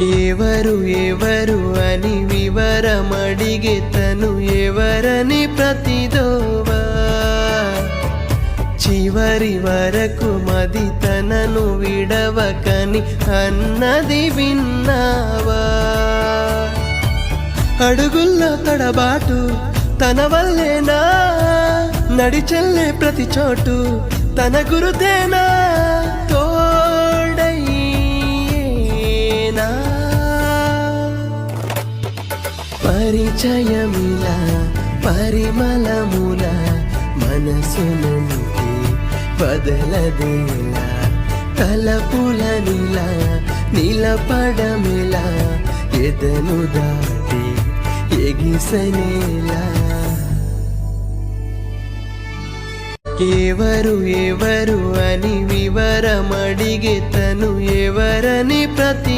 ఎవరు ఎవరు అని వివరమడిగే తను ఎవరని ప్రతిదోవా చివరి వరకు మది తనను విడవకని అన్నది విన్నావా అడుగుల్లో తడబాటు తన వల్లేనా నడిచెల్లే ప్రతి చోటు తన గురుతేనా తోడైనా పరిచయమిలా పరిమళముల మనసునంటే వదలదేలా తలపులనిలా నిలపడమిలా ఎదను దాటి ఎగిసనేలా ఎవరు ఎవరు అని వివరమడిగే తను ఎవరని ప్రతి